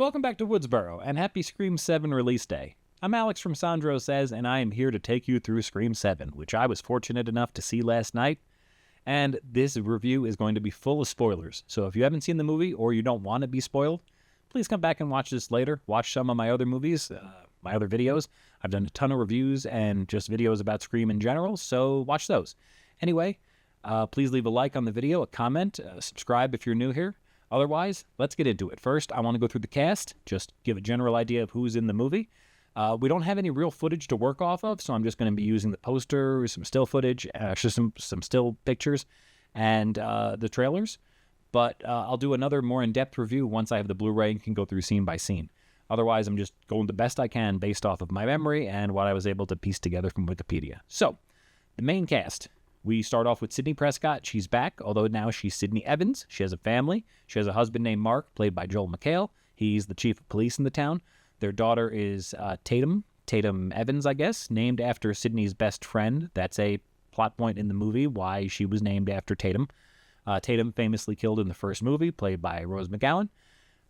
Welcome back to Woodsboro, and happy Scream 7 release day. I'm Alex from Sandro Says, and I am here to take you through Scream 7, which I was fortunate enough to see last night. And this review is going to be full of spoilers, so if you haven't seen the movie or you don't want to be spoiled, please come back and watch this later. Watch some of my other movies, my other videos. I've done a ton of reviews and just videos about Scream in general, so watch those. Anyway, please leave a like on the video, a comment, subscribe if you're new here. Otherwise, let's get into it. First, I want to go through the cast, just give a general idea of who's in the movie. We don't have any real footage to work off of, so I'm just going to be using the poster, some still footage, just some still pictures, and the trailers. But I'll do another more in-depth review once I have the Blu-ray and can go through scene by scene. Otherwise, I'm just going the best I can based off of my memory and what I was able to piece together from Wikipedia. So, the main cast. We start off with Sidney Prescott. She's back, although now she's Sidney Evans. She has a family. She has a husband named Mark, played by Joel McHale. He's the chief of police in the town. Their daughter is Tatum Evans, I guess, named after Sidney's best friend. That's a plot point in the movie, why she was named after Tatum. Tatum famously killed in the first movie, played by Rose McGowan.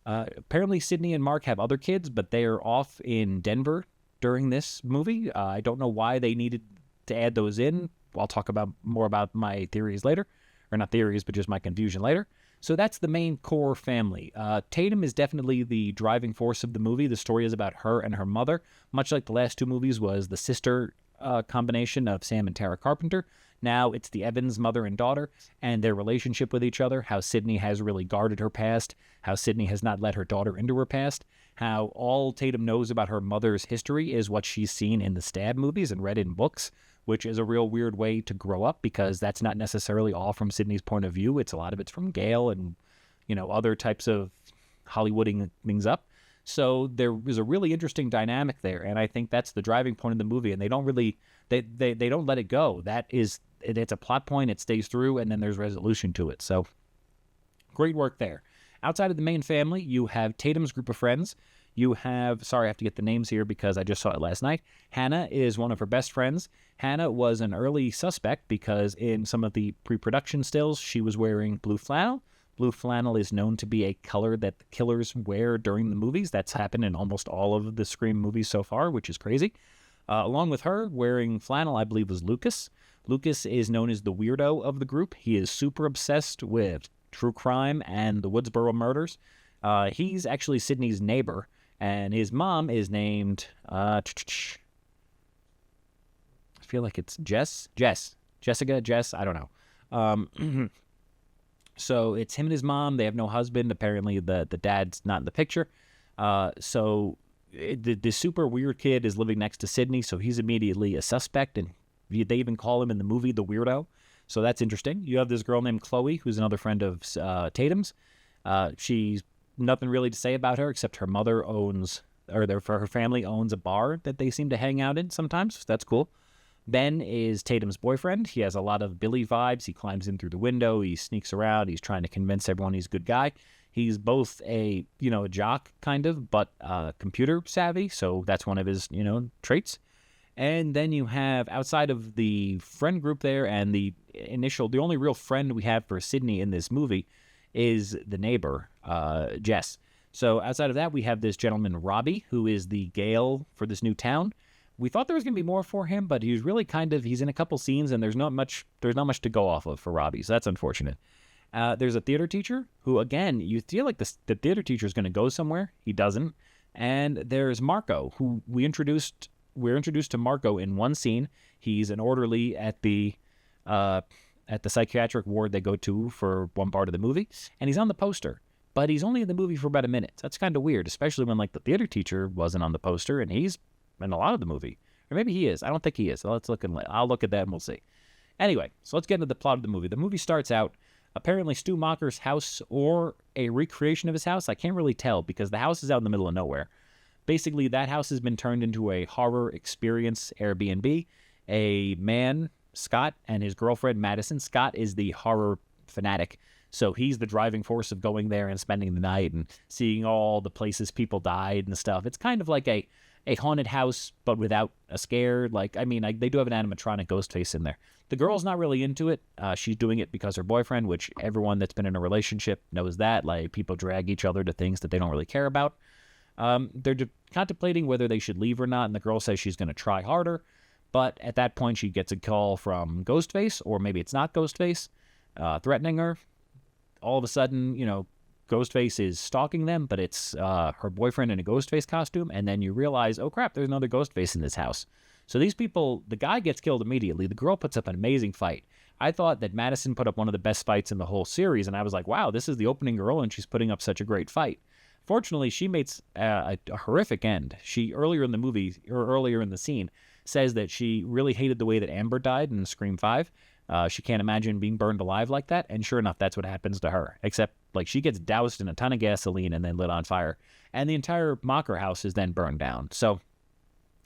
Apparently, Sidney and Mark have other kids, but they are off in Denver during this movie. I don't know why they needed to add those in. I'll talk more about my theories later. Or not theories, but just my confusion later. So that's the main core family. Tatum is definitely the driving force of the movie. The story is about her and her mother, much like the last two movies was the sister combination of Sam and Tara Carpenter. Now it's the Evans mother and daughter and their relationship with each other, how Sidney has really guarded her past, how Sidney has not let her daughter into her past, how all Tatum knows about her mother's history is what she's seen in the Stab movies and read in books, which is a real weird way to grow up because that's not necessarily all from Sidney's point of view. A lot of it's from Gale and, other types of Hollywooding things up. So there is a really interesting dynamic there, and I think that's the driving point of the movie, and they don't really, they don't let it go. It's a plot point, it stays through, and then there's resolution to it. So great work there. Outside of the main family, you have Tatum's group of friends. You have, sorry, I have to get the names here because I just saw it last night. Hannah is one of her best friends. Hannah was an early suspect because in some of the pre-production stills, she was wearing blue flannel. Blue flannel is known to be a color that the killers wear during the movies. That's happened in almost all of the Scream movies so far, which is crazy. Along with her, wearing flannel, I believe, was Lucas. Lucas is known as the weirdo of the group. He is super obsessed with true crime and the Woodsboro murders. He's actually Sidney's neighbor. And his mom is named, I feel like it's Jessica, I don't know. So it's him and his mom. They have no husband. Apparently the dad's not in the picture. So the super weird kid is living next to Sidney, so he's immediately a suspect, and they even call him in the movie the weirdo. So that's interesting. You have this girl named Chloe, who's another friend of Tatum's. She's nothing really to say about her except her mother her family owns a bar that they seem to hang out in sometimes. So that's cool. Ben is Tatum's boyfriend. He has a lot of Billy vibes. He climbs in through the window. He sneaks around. He's trying to convince everyone he's a good guy. He's both a jock kind of, but computer savvy. So that's one of his, traits. And then you have, outside of the friend group there and the only real friend we have for Sidney in this movie is the neighbor, Jess. So outside of that, we have this gentleman, Robbie, who is the Gale for this new town. We thought there was going to be more for him, but he's really he's in a couple scenes, and there's not much to go off of for Robbie, so that's unfortunate. There's a theater teacher who, again, you feel like the theater teacher is going to go somewhere. He doesn't. And there's Marco, who we're introduced to Marco in one scene. He's an orderly at the psychiatric ward they go to for one part of the movie, and he's on the poster, but he's only in the movie for about a minute. That's kind of weird, especially when the theater teacher wasn't on the poster, and he's in a lot of the movie. Or maybe he is. I don't think he is. So I'll look at that and we'll see. Anyway, so let's get into the plot of the movie. The movie starts out, apparently Stu Macher's house or a recreation of his house. I can't really tell because the house is out in the middle of nowhere. Basically, that house has been turned into a horror experience Airbnb. A man, Scott, and his girlfriend, Madison. Scott is the horror fanatic, so he's the driving force of going there and spending the night and seeing all the places people died and stuff. It's kind of like a haunted house, but without a scare. They do have an animatronic ghost face in there. The girl's not really into it. She's doing it because her boyfriend, which everyone that's been in a relationship knows that. People drag each other to things that they don't really care about. They're contemplating whether they should leave or not, and the girl says she's going to try harder. But at that point, she gets a call from Ghostface, or maybe it's not Ghostface, threatening her. All of a sudden, Ghostface is stalking them, but it's her boyfriend in a Ghostface costume, and then you realize, oh crap, there's another Ghostface in this house. So these people, the guy gets killed immediately. The girl puts up an amazing fight. I thought that Madison put up one of the best fights in the whole series, and I was like, wow, this is the opening girl, and she's putting up such a great fight. Fortunately, she makes a horrific end. She, earlier in the movie, or earlier in the scene, says that she really hated the way that Amber died in Scream 5. She can't imagine being burned alive like that, and sure enough, that's what happens to her. Except, she gets doused in a ton of gasoline and then lit on fire, and the entire Mocker house is then burned down. So,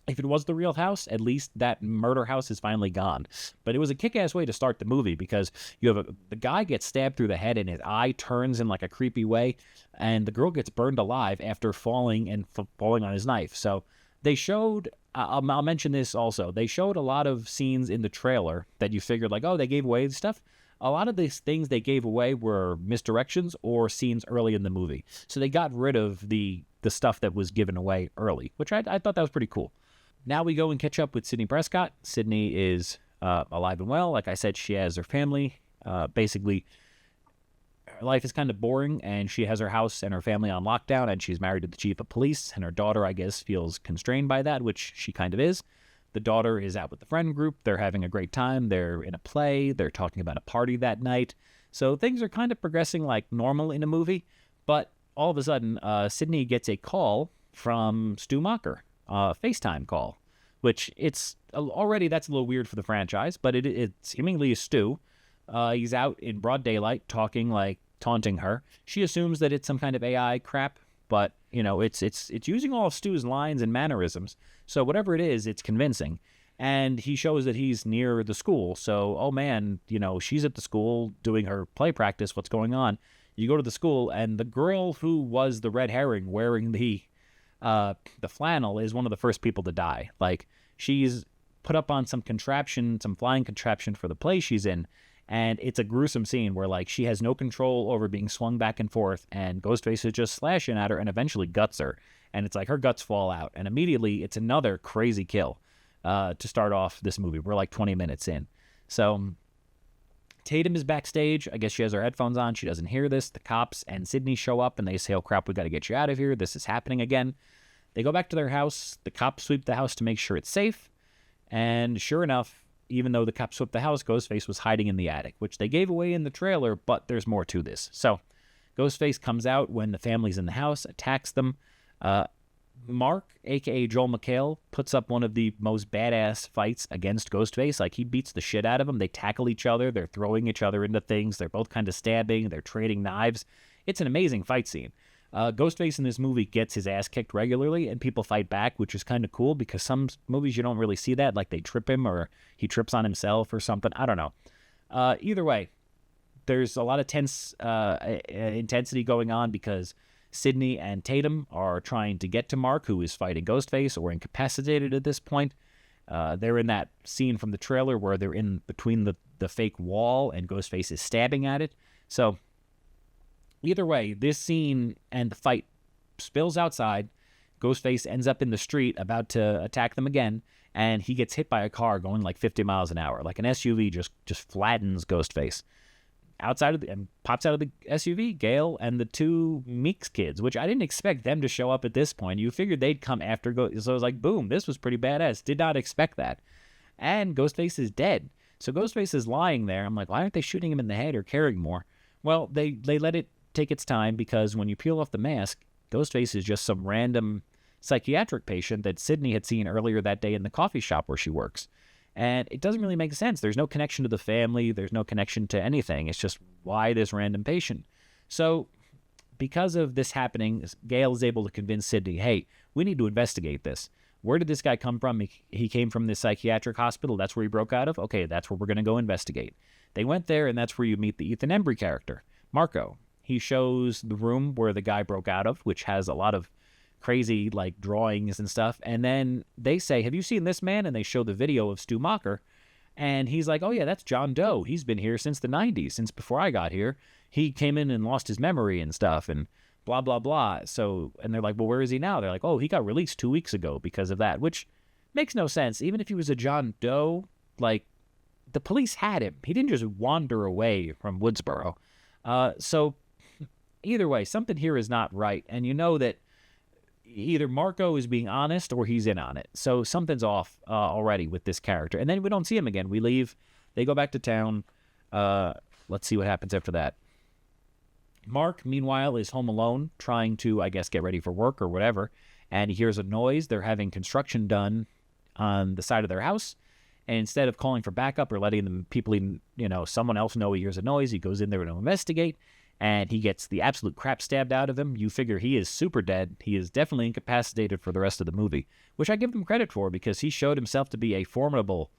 if it was the real house, at least that murder house is finally gone. But it was a kick-ass way to start the movie, because you have the guy gets stabbed through the head and his eye turns in a creepy way, and the girl gets burned alive after falling on his knife. So they showed, I'll mention this also, they showed a lot of scenes in the trailer that you figured they gave away stuff. A lot of these things they gave away were misdirections or scenes early in the movie. So they got rid of the stuff that was given away early, which I thought that was pretty cool. Now we go and catch up with Sidney Prescott. Sidney is alive and well. Like I said, she has her family. Basically, her life is kind of boring, and she has her house and her family on lockdown, and she's married to the chief of police, and her daughter, I guess, feels constrained by that, which she kind of is. The daughter is out with the friend group. They're having a great time. They're in a play. They're talking about a party that night. So things are kind of progressing like normal in a movie, but all of a sudden, Sidney gets a call from Stu Macher. FaceTime call, which it's already, that's a little weird for the franchise, but it seemingly is Stu. He's out in broad daylight talking, taunting her. She assumes that it's some kind of AI crap, but it's using all of Stu's lines and mannerisms. So whatever it is, it's convincing. And he shows that he's near the school. So, oh man, she's at the school doing her play practice. What's going on? You go to the school, and the girl who was the red herring wearing the flannel is one of the first people to die. She's put up on some flying contraption for the play she's in, and it's a gruesome scene where she has no control over being swung back and forth, and Ghostface is just slashing at her and eventually guts her, and it's her guts fall out, and immediately it's another crazy kill to start off this movie. We're 20 minutes in. So Tatum is backstage. I guess she has her headphones on. She doesn't hear this. The cops and Sidney show up, and they say, oh crap, we got to get you out of here. This is happening again. They go back to their house. The cops sweep the house to make sure it's safe. And sure enough, even though the cops swept the house, Ghostface was hiding in the attic, which they gave away in the trailer, but there's more to this. So Ghostface comes out when the family's in the house, attacks them. Mark, a.k.a. Joel McHale, puts up one of the most badass fights against Ghostface. He beats the shit out of him. They tackle each other. They're throwing each other into things. They're both kind of stabbing. They're trading knives. It's an amazing fight scene. Ghostface in this movie gets his ass kicked regularly, and people fight back, which is kind of cool, because some movies you don't really see that. They trip him, or he trips on himself or something. I don't know. Either way, there's a lot of tense intensity going on, because Sidney and Tatum are trying to get to Mark, who is fighting Ghostface, or incapacitated at this point. They're in that scene from the trailer where they're in between the fake wall, and Ghostface is stabbing at it. So either way, this scene and the fight spills outside. Ghostface ends up in the street about to attack them again, and he gets hit by a car going 50 miles an hour. An SUV just flattens Ghostface. And pops out of the SUV, Gale and the two Meeks kids, which I didn't expect them to show up at this point. You figured they'd come after so I was boom, this was pretty badass. Did not expect that. And Ghostface is dead. So Ghostface is lying there. I'm why aren't they shooting him in the head or caring more? Well, they let it take its time, because when you peel off the mask, Ghostface is just some random psychiatric patient that Sidney had seen earlier that day in the coffee shop where she works. And it doesn't really make sense. There's no connection to the family. There's no connection to anything. It's just, why this random patient? So because of this happening, Gale is able to convince Sidney, hey, we need to investigate this. Where did this guy come from? He came from this psychiatric hospital. That's where he broke out of? Okay, that's where we're going to go investigate. They went there, and that's where you meet the Ethan Embry character, Marco. He shows the room where the guy broke out of, which has a lot of crazy drawings and stuff. And then they say, have you seen this man? And they show the video of Stu Macher. And he's like, oh yeah, that's John Doe. He's been here since the 90s, since before I got here. He came in and lost his memory and stuff. And blah, blah, blah. So, and they're like, well, where is he now? They're like, oh, he got released 2 weeks ago because of that, which makes no sense. Even if he was a John Doe, like, the police had him. He didn't just wander away from Woodsboro. So either way, something here is not right. And you know that either Marco is being honest or he's in on it. So something's off already with this character. And then we don't see him again. We leave. They go back to town. Let's see what happens after that. Mark, meanwhile, is home alone, trying to, I guess, get ready for work or whatever. And he hears a noise. They're having construction done on the side of their house. And instead of calling for backup or letting the people, someone else know he hears a noise, he goes in there to investigate. And he gets the absolute crap stabbed out of him. You figure he is super dead. He is definitely incapacitated for the rest of the movie, which I give him credit for because he showed himself to be a formidable,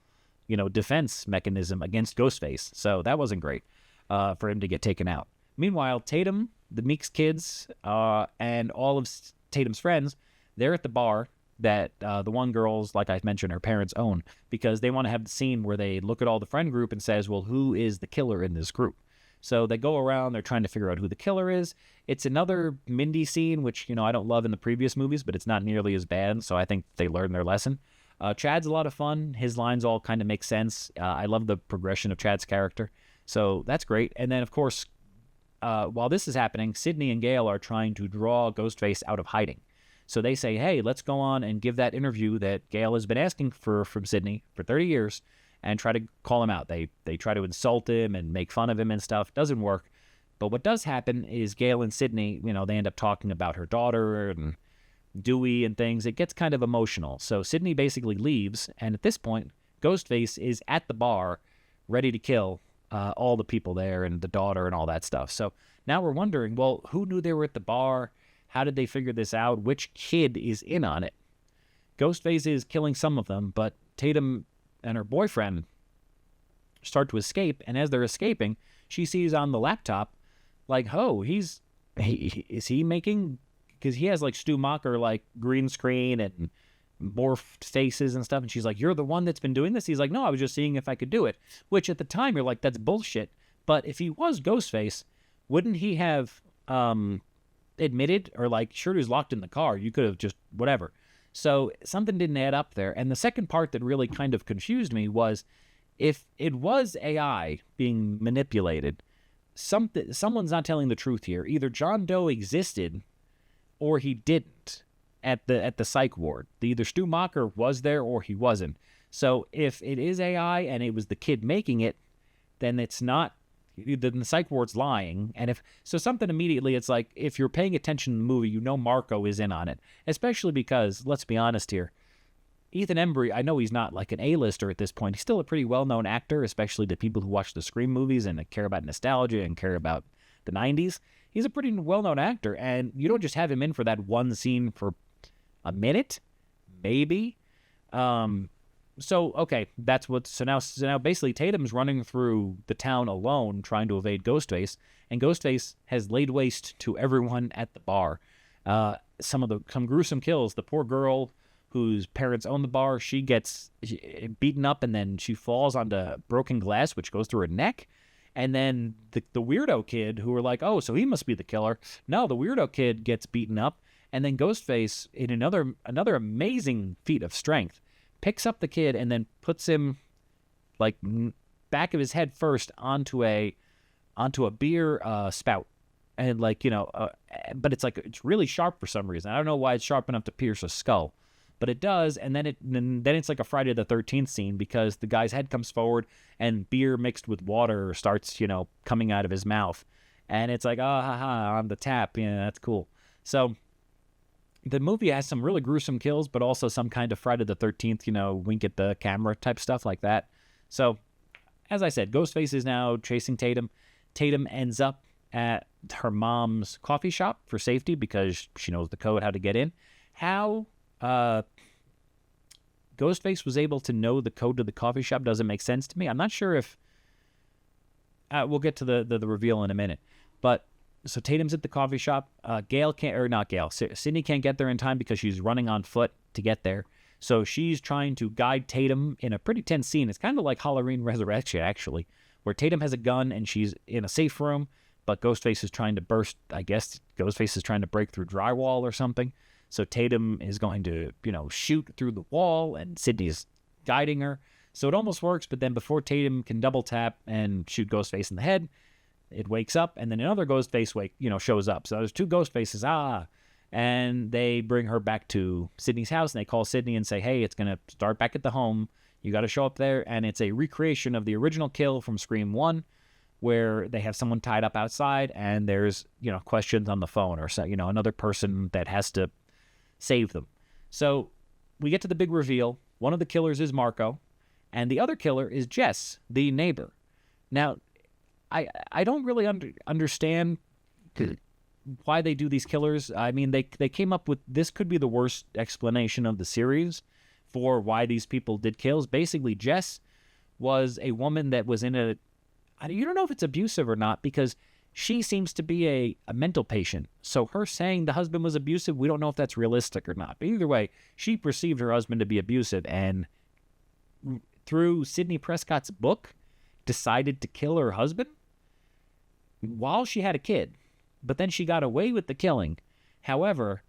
defense mechanism against Ghostface. So that wasn't great for him to get taken out. Meanwhile, Tatum, the Meeks kids, and all of Tatum's friends, they're at the bar that the one girl's, like I mentioned, her parents own, because they want to have the scene where they look at all the friend group and says, well, who is the killer in this group? So they go around, they're trying to figure out who the killer is. It's another Mindy scene, which, I don't love in the previous movies, but it's not nearly as bad, so I think they learned their lesson. Chad's a lot of fun. His lines all kind of make sense. I love the progression of Chad's character, so that's great. And then, of course, while this is happening, Sidney and Gale are trying to draw Ghostface out of hiding. So they say, hey, let's go on and give that interview that Gale has been asking for from Sidney for 30 years. And try to call him out. They try to insult him and make fun of him and stuff. Doesn't work. But what does happen is Gale and Sidney, they end up talking about her daughter and Dewey and things. It gets kind of emotional. So Sidney basically leaves. And at this point, Ghostface is at the bar ready to kill all the people there and the daughter and all that stuff. So now we're wondering, well, who knew they were at the bar? How did they figure this out? Which kid is in on it? Ghostface is killing some of them, but Tatum and her boyfriend start to escape, and as they're escaping, she sees on the laptop, like, oh, is he making, because he has like Stu Macher, like green screen and morphed faces and stuff, and she's like, you're the one that's been doing this? He's like, no, I was just seeing if I could do it, which at the time you're like, that's bullshit. But if he was Ghostface, wouldn't he have admitted, or like, sure, he was locked in the car, you could have just whatever. So something didn't add up there. And the second part that really kind of confused me was, if it was AI being manipulated, someone's not telling the truth here. Either John Doe existed or he didn't at the psych ward. Either Stu Macher was there or he wasn't. So if it is AI and it was the kid making it, then it's not, then the psych ward's lying. And if so, something immediately, it's like, if you're paying attention to the movie, Marco is in on it, especially because, let's be honest here, Ethan Embry, I know he's not like an A-lister at this point. He's still a pretty well-known actor, especially to people who watch the Scream movies and care about nostalgia and care about the 90s. He's a pretty well-known actor, and you don't just have him in for that one scene for a minute, maybe. So, okay, so now basically Tatum's running through the town alone trying to evade Ghostface, and Ghostface has laid waste to everyone at the bar. Some gruesome kills. The poor girl whose parents own the bar, she gets beaten up and then she falls onto broken glass, which goes through her neck. And then the weirdo kid, who are like, oh, so he must be the killer. No, the weirdo kid gets beaten up, and then Ghostface, in another amazing feat of strength, picks up the kid and then puts him like back of his head first onto a beer spout, and but it's really sharp for some reason. I don't know why it's sharp enough to pierce a skull, but it does. And then it's like a Friday the 13th scene, because the guy's head comes forward and beer mixed with water starts coming out of his mouth, and it's like, oh, haha, on the tap. Yeah, that's cool. So the movie has some really gruesome kills, but also some kind of Friday the 13th, wink at the camera type stuff like that. So, as I said, Ghostface is now chasing Tatum. Tatum ends up at her mom's coffee shop for safety because she knows the code, how to get in. How Ghostface was able to know the code to the coffee shop doesn't make sense to me. I'm not sure if... we'll get to the reveal in a minute. But... so Tatum's at the coffee shop. Sidney can't get there in time because she's running on foot to get there. So she's trying to guide Tatum in a pretty tense scene. It's kind of like Halloween Resurrection, actually, where Tatum has a gun and she's in a safe room. but Ghostface is trying to Ghostface is trying to break through drywall or something. So Tatum is going to, shoot through the wall, and Sidney's guiding her. So it almost works, but then before Tatum can double tap and shoot Ghostface in the head, it wakes up, and then another Ghostface shows up. So there's two Ghostfaces, and they bring her back to Sidney's house, and they call Sidney and say, hey, it's going to start back at the home. You got to show up there, and it's a recreation of the original kill from Scream 1, where they have someone tied up outside, and there's, questions on the phone, or, another person that has to save them. So we get to the big reveal. One of the killers is Marco, and the other killer is Jess, the neighbor. Now, I don't really understand why they do these killers. I mean, they came up with, this could be the worst explanation of the series for why these people did kills. Basically, Jess was a woman that was you don't know if it's abusive or not, because she seems to be a mental patient. So her saying the husband was abusive, we don't know if that's realistic or not. But either way, she perceived her husband to be abusive, and through Sidney Prescott's book, decided to kill her husband while she had a kid. But then she got away with the killing. However,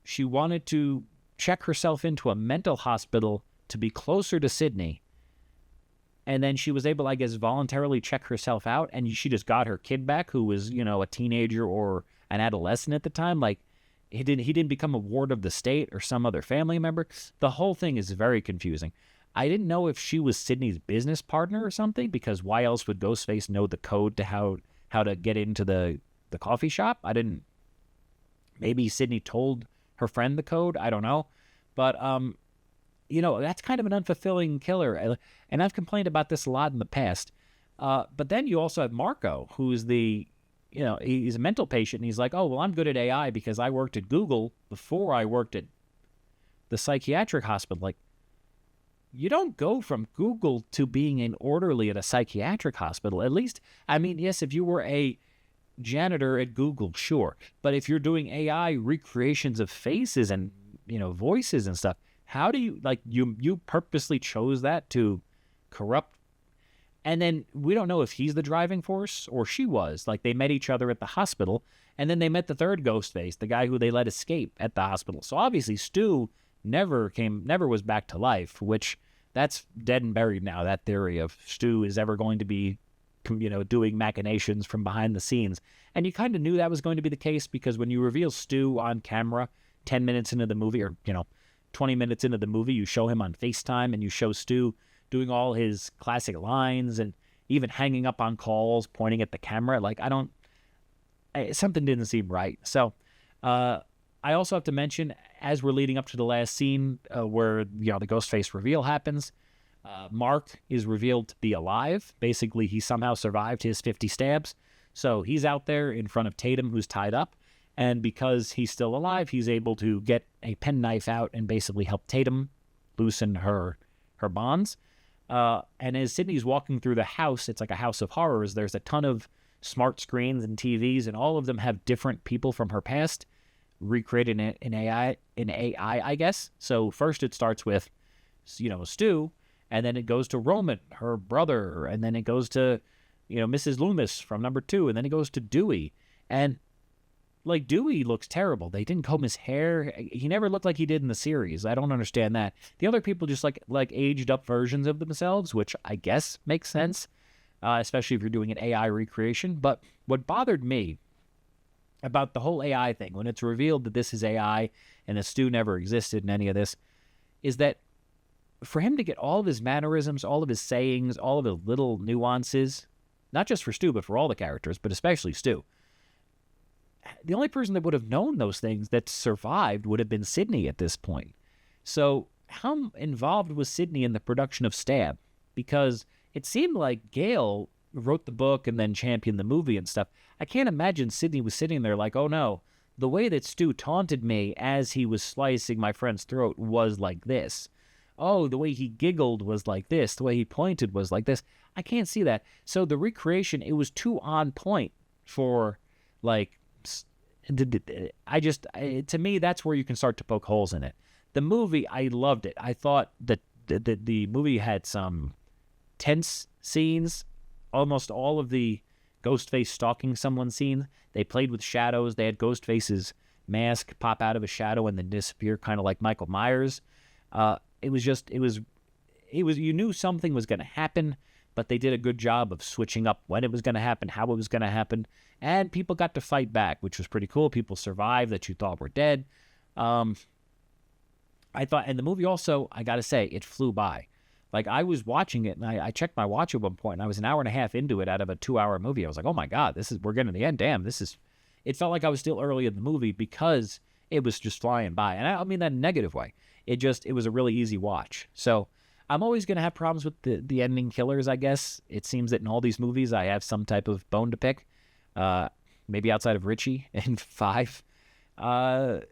she wanted to check herself into a mental hospital to be closer to Sidney. And then she was able, I guess, voluntarily check herself out, and she just got her kid back, who was, a teenager or an adolescent at the time. Like, he didn't become a ward of the state or some other family member. The whole thing is very confusing. I didn't know if she was Sidney's business partner or something, because why else would Ghostface know the code to how to get into the coffee shop? Maybe Sidney told her friend the code. I don't know. But, that's kind of an unfulfilling killer. And I've complained about this a lot in the past. But then you also have Marco, who's he's a mental patient. And he's like, oh, well, I'm good at AI because I worked at Google before I worked at the psychiatric hospital. Like, you don't go from Google to being an orderly at a psychiatric hospital. At least, yes, if you were a janitor at Google, sure. But if you're doing AI recreations of faces and, voices and stuff, how do you, you purposely chose that to corrupt? And then we don't know if he's the driving force or she was. Like, they met each other at the hospital, and then they met the third Ghostface, the guy who they let escape at the hospital. So obviously Stu never was back to life, which that's dead and buried now, that theory of Stu is ever going to be, doing machinations from behind the scenes. And you kind of knew that was going to be the case, because when you reveal Stu on camera 10 minutes into the movie, or, 20 minutes into the movie, you show him on FaceTime, and you show Stu doing all his classic lines and even hanging up on calls, pointing at the camera. Like, something didn't seem right. So I also have to mention, as we're leading up to the last scene where, the Ghostface reveal happens, Mark is revealed to be alive. Basically, he somehow survived his 50 stabs. So he's out there in front of Tatum, who's tied up. And because he's still alive, he's able to get a penknife out and basically help Tatum loosen her bonds. And as Sidney's walking through the house, it's like a house of horrors. There's a ton of smart screens and TVs, and all of them have different people from her past recreated in AI, I guess. So first it starts with, Stu, and then it goes to Roman, her brother, and then it goes to, Mrs. Loomis from number 2, and then it goes to Dewey. And Dewey looks terrible. They didn't comb his hair. He never looked like he did in the series. I don't understand that. The other people just like aged up versions of themselves, which I guess makes sense, especially if you're doing an AI recreation. But what bothered me about the whole AI thing, when it's revealed that this is AI and that Stu never existed in any of this, is that for him to get all of his mannerisms, all of his sayings, all of his little nuances, not just for Stu, but for all the characters, but especially Stu, the only person that would have known those things that survived would have been Sidney at this point. So how involved was Sidney in the production of Stab? Because it seemed like Gail wrote the book and then championed the movie and stuff. I can't imagine Sidney was sitting there like, oh no, the way that Stu taunted me as he was slicing my friend's throat was like this. Oh, the way he giggled was like this. The way he pointed was like this. I can't see that. So the recreation, it was too on point for, to me, that's where you can start to poke holes in it. The movie, I loved it. I thought that the movie had some tense scenes. Almost all of the Ghostface stalking someone scene. They played with shadows. They had Ghostface's mask pop out of a shadow and then disappear, kind of like Michael Myers. It was you knew something was going to happen, but they did a good job of switching up when it was going to happen, how it was going to happen, and people got to fight back, which was pretty cool. People survived that you thought were dead. I thought, and the movie also, I got to say, it flew by. Like, I was watching it, and I checked my watch at one point, and I was an hour and a half into it out of a 2-hour movie. I was like, oh my God, we're getting to the end. Damn, it felt like I was still early in the movie because it was just flying by. And I mean that in a negative way. It was a really easy watch. So I'm always going to have problems with the ending killers, I guess. It seems that in all these movies, I have some type of bone to pick. Maybe outside of Richie in 5.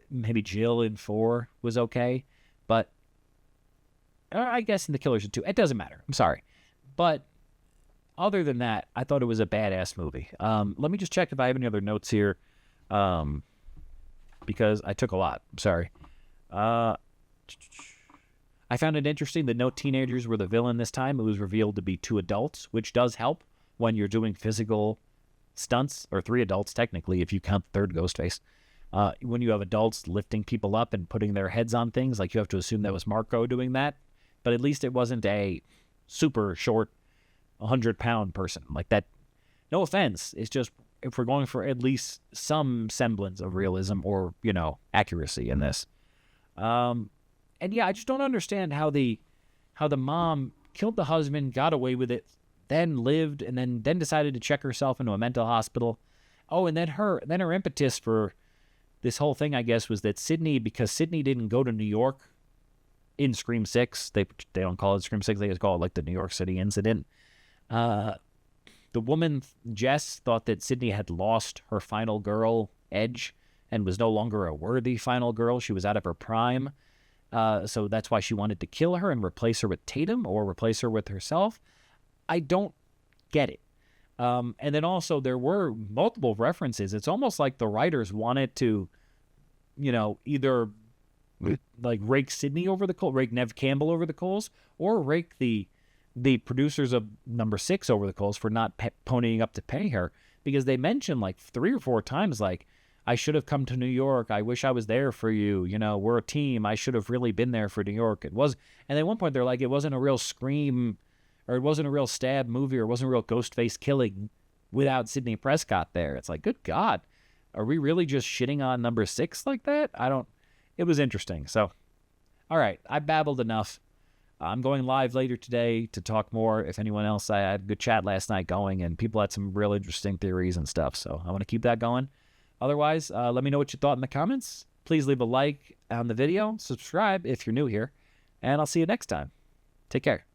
Maybe Jill in 4 was okay. But I guess in the killers in 2. It doesn't matter. I'm sorry. But other than that, I thought it was a badass movie. Let me just check if I have any other notes here. Because I took a lot. I'm sorry. I found it interesting that no teenagers were the villain this time. It was revealed to be 2 adults, which does help when you're doing physical stunts, or 3 adults technically, if you count the 3rd Ghostface. When you have adults lifting people up and putting their heads on things, like you have to assume that was Marco doing that. But at least it wasn't a super short 100-pound person like that. No offense. It's just, if we're going for at least some semblance of realism or, accuracy in this. And yeah, I just don't understand how the mom killed the husband, got away with it, then lived, and then decided to check herself into a mental hospital. Oh, and then her impetus for this whole thing, I guess, was that because Sydney didn't go to New York in Scream 6. They don't call it Scream 6. They just call it like the New York City incident. The woman, Jess, thought that Sydney had lost her final girl edge and was no longer a worthy final girl. She was out of her prime. So that's why she wanted to kill her and replace her with Tatum or replace her with herself. I don't get it. And then also there were multiple references. It's almost like the writers wanted to, either like rake Sydney over the coals, rake Nev Campbell over the coals, or rake the producers of number 6 over the coals for not ponying up to pay her, because they mentioned like 3 or 4 times, like, I should have come to New York. I wish I was there for you. We're a team. I should have really been there for New York. And at one point they're like, it wasn't a real Scream, or it wasn't a real stab movie, or it wasn't a real Ghostface killing without Sidney Prescott there. It's like, good God, are we really just shitting on number 6 like that? It was interesting. So, all right, I babbled enough. I'm going live later today to talk more. If anyone else, I had a good chat last night going, and people had some real interesting theories and stuff. So I want to keep that going. Otherwise, let me know what you thought in the comments. Please leave a like on the video, subscribe if you're new here, and I'll see you next time. Take care.